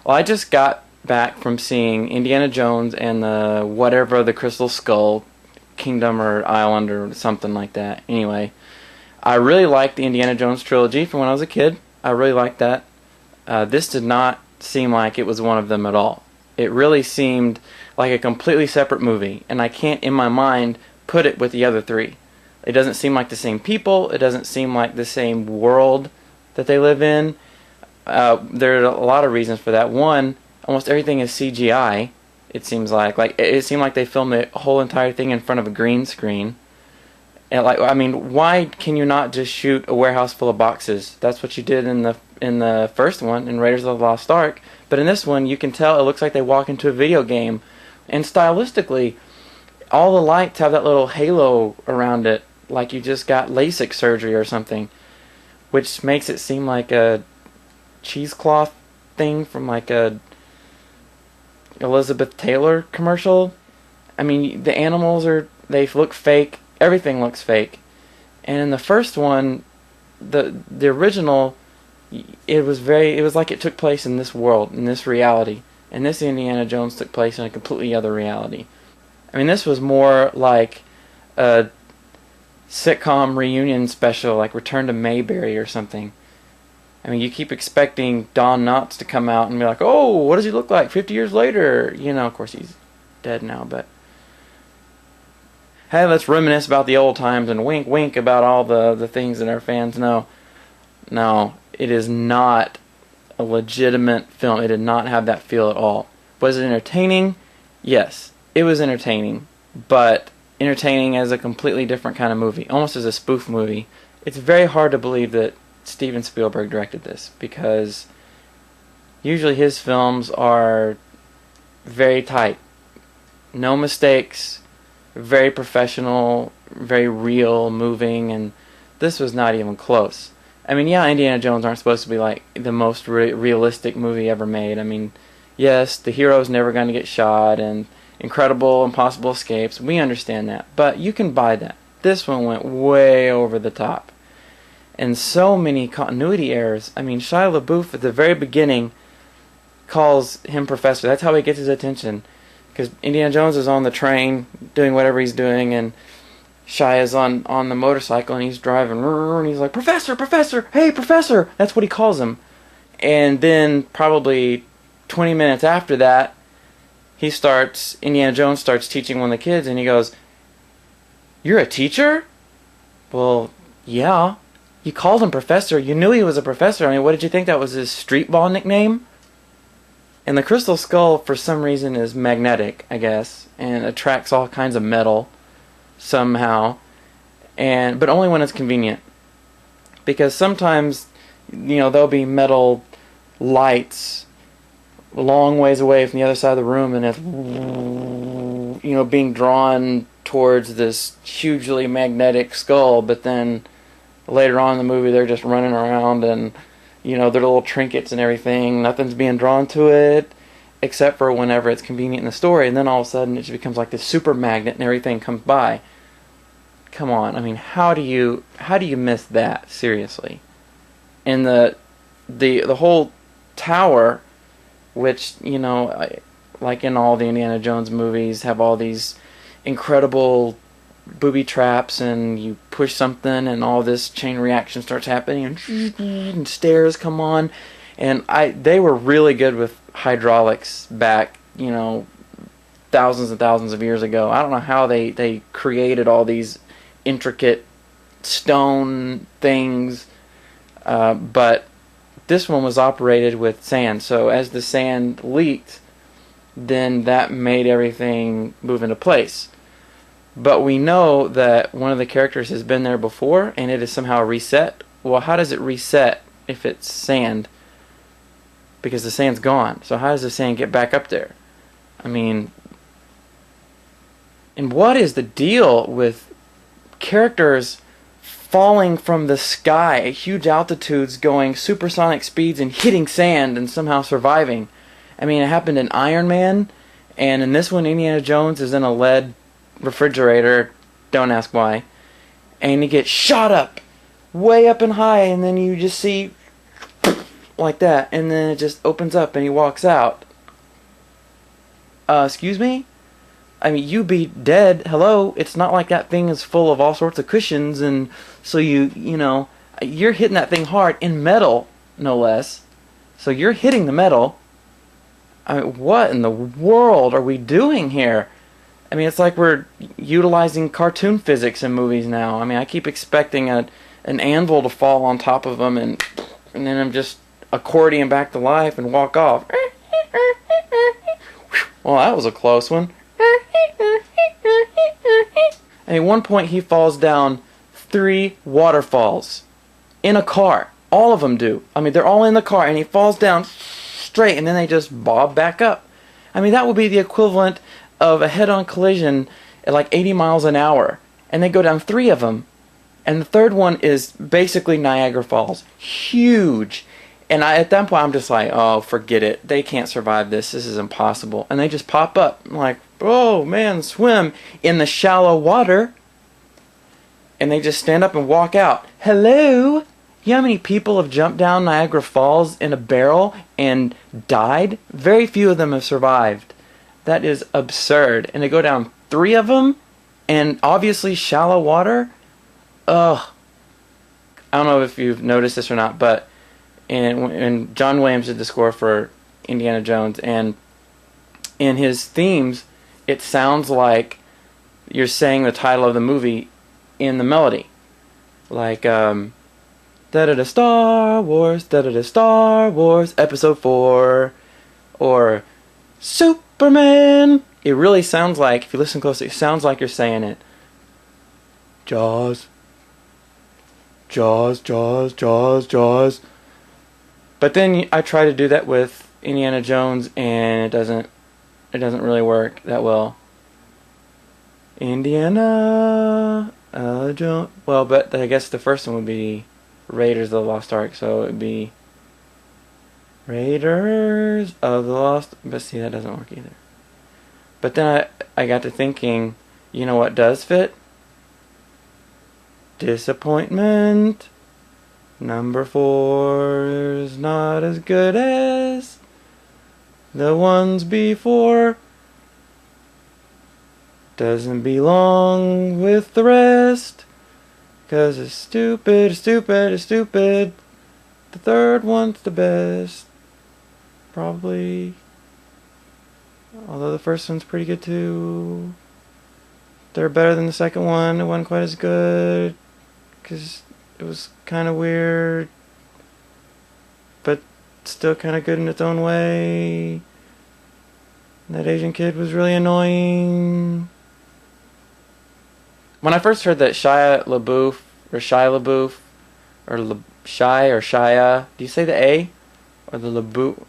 Well, I just got back from seeing Indiana Jones and the whatever the Crystal Skull Kingdom or Island or something like that. Anyway, I really liked the Indiana Jones trilogy from when I was a kid. I really liked that. This did not seem like it was one of them at all. It really seemed like a completely separate movie, and I can't in my mind put it with the other three. It doesn't seem like the same people. It doesn't seem like the same world that they live in. There are a lot of reasons for that. One, almost everything is CGI. It seems like it seemed like they filmed the whole entire thing in front of a green screen. And I mean, why can you not just shoot a warehouse full of boxes? That's what you did in the first one, in Raiders of the Lost Ark. But in this one, you can tell it looks like they walk into a video game. And stylistically, all the lights have that little halo around it, like you just got LASIK surgery or something, which makes it seem like a cheesecloth thing from like a Elizabeth Taylor commercial. I mean, the animals they look fake. Everything looks fake. And in the first one, the original, it was like it took place in this world, in this reality. And this Indiana Jones took place in a completely other reality. I mean, this was more like a sitcom reunion special, like Return to Mayberry or something. I mean, you keep expecting Don Knotts to come out and be like, oh, what does he look like 50 years later? You know, of course he's dead now, but hey, let's reminisce about the old times and wink wink about all the things that our fans know. No, it is not a legitimate film. It did not have that feel at all. Was it entertaining? Yes, it was entertaining, but entertaining as a completely different kind of movie, almost as a spoof movie. It's very hard to believe that Steven Spielberg directed this, because usually his films are very tight. No mistakes, very professional, very real, moving, and this was not even close. I mean, yeah, Indiana Jones aren't supposed to be like the most realistic movie ever made. I mean, yes, the hero's never going to get shot, and incredible, impossible escapes. We understand that, but you can buy that. This one went way over the top. And so many continuity errors. I mean, Shia LaBeouf at the very beginning calls him Professor. That's how he gets his attention. Because Indiana Jones is on the train doing whatever he's doing, and Shia is on the motorcycle, and he's driving, and he's like, Professor, Professor, hey, Professor! That's what he calls him. And then probably 20 minutes after that, Indiana Jones starts teaching one of the kids, and he goes, you're a teacher? Well, yeah. You called him Professor. You knew he was a professor. I mean, what did you think that was his street ball nickname? And the Crystal Skull, for some reason, is magnetic, I guess, and attracts all kinds of metal somehow, but only when it's convenient. Because sometimes, there'll be metal lights a long ways away from the other side of the room, and it's, being drawn towards this hugely magnetic skull, but then later on in the movie, they're just running around and, their little trinkets and everything. Nothing's being drawn to it, except for whenever it's convenient in the story. And then all of a sudden, it just becomes like this super magnet, and everything comes by. Come on, I mean, how do you miss that? Seriously. And the whole tower, which like in all the Indiana Jones movies, have all these incredible booby traps, and you push something and all this chain reaction starts happening, and stairs come on, and they were really good with hydraulics back thousands and thousands of years ago. I don't know how they created all these intricate stone things, but this one was operated with sand, so as the sand leaked, then that made everything move into place. But we know that one of the characters has been there before, and it is somehow reset. Well, how does it reset if it's sand? Because the sand's gone. So how does the sand get back up there? I mean, and what is the deal with characters falling from the sky at huge altitudes, going supersonic speeds and hitting sand and somehow surviving? I mean, it happened in Iron Man, and in this one, Indiana Jones is in a lead refrigerator, don't ask why, and he gets shot up way up and high, and then you just see like that, and then it just opens up and he walks out. Excuse me? I mean, you be dead. Hello? It's not like that thing is full of all sorts of cushions, and so you know, you're hitting that thing hard in metal, no less. So you're hitting the metal. I mean, what in the world are we doing here? I mean, it's like we're utilizing cartoon physics in movies now. I mean, I keep expecting an anvil to fall on top of them, and then I'm just accordion back to life and walk off. Well, that was a close one. And at one point he falls down 3 waterfalls in a car. All of them do. I mean, they're all in the car, and he falls down straight, and then they just bob back up. I mean, that would be the equivalent of a head-on collision at like 80 miles an hour. And they go down 3 of them. And the third one is basically Niagara Falls. Huge. And at that point, I'm just like, oh, forget it. They can't survive this. This is impossible. And they just pop up. I'm like, oh, man, swim in the shallow water. And they just stand up and walk out. Hello? You know how many people have jumped down Niagara Falls in a barrel and died? Very few of them have survived. That is absurd. And they go down 3 of them, and obviously shallow water. Ugh. I don't know if you've noticed this or not, but and John Williams did the score for Indiana Jones, and in his themes, it sounds like you're saying the title of the movie in the melody. Like, da-da-da Star Wars, da-da-da Star Wars, Episode 4, or Superman. It really sounds like, if you listen closely, it sounds like you're saying it. Jaws. Jaws, Jaws, Jaws, Jaws. But then I try to do that with Indiana Jones, and it doesn't really work that well. Indiana Jones. Well, but I guess the first one would be Raiders of the Lost Ark, so it would be Raiders of the Lost. But see, that doesn't work either. But then I got to thinking, you know what does fit? Disappointment. Number 4 is not as good as the ones before. Doesn't belong with the rest. 'Cause it's stupid, stupid, stupid. The third one's the best. Probably. Although the first one's pretty good too. They're better than the second one. It wasn't quite as good. 'Cause it was kind of weird, but still kind of good in its own way. And that Asian kid was really annoying. When I first heard that Shia LaBeouf, or Shia LaBeouf, or Shia, do you say the A? Or the LaBeouf?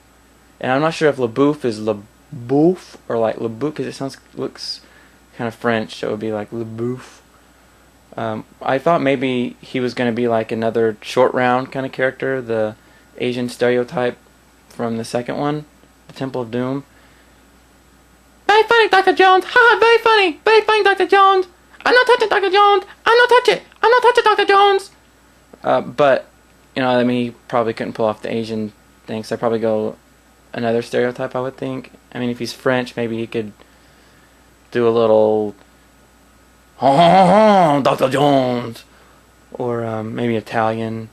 And I'm not sure if LaBeouf is LaBeouf, or like LaBeouf, because it looks kind of French, so it would be like LaBeouf. I thought maybe he was going to be like another Short Round kind of character, the Asian stereotype from the second one, the Temple of Doom. Very funny, Dr. Jones. Ha, very funny. Very funny, Dr. Jones. I'm not touching Dr. Jones. I'm not touch it. I'm not touching Dr. Jones. But, you know, I mean, he probably couldn't pull off the Asian thing, so I'd probably go another stereotype, I would think. I mean, if he's French, maybe he could do a little... Dr. Jones, or maybe Italian,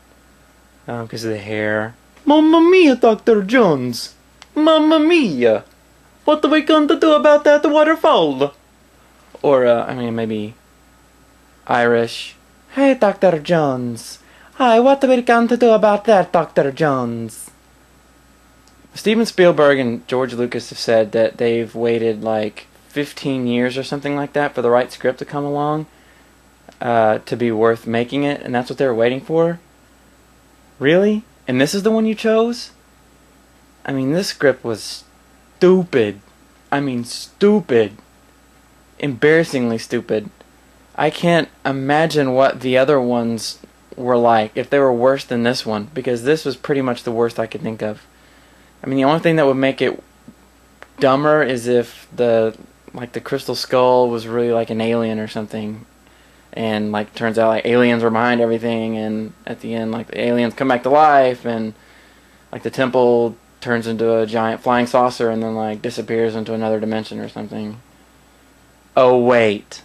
because of the hair. Mamma mia, Dr. Jones! Mamma mia! What are we going to do about that waterfall? Or, I mean, maybe Irish. Hey, Dr. Jones. Hi, what are we going to do about that, Dr. Jones? Steven Spielberg and George Lucas have said that they've waited like 15 years or something like that for the right script to come along to be worth making it, and that's what they were waiting for? Really? And this is the one you chose? I mean, this script was stupid. I mean, stupid. Embarrassingly stupid. I can't imagine what the other ones were like, if they were worse than this one, because this was pretty much the worst I could think of. I mean, the only thing that would make it dumber is if the Crystal Skull was really like an alien or something, and like turns out like aliens were behind everything, and at the end like the aliens come back to life, and Like the temple turns into a giant flying saucer and then like disappears into another dimension or something. Oh wait,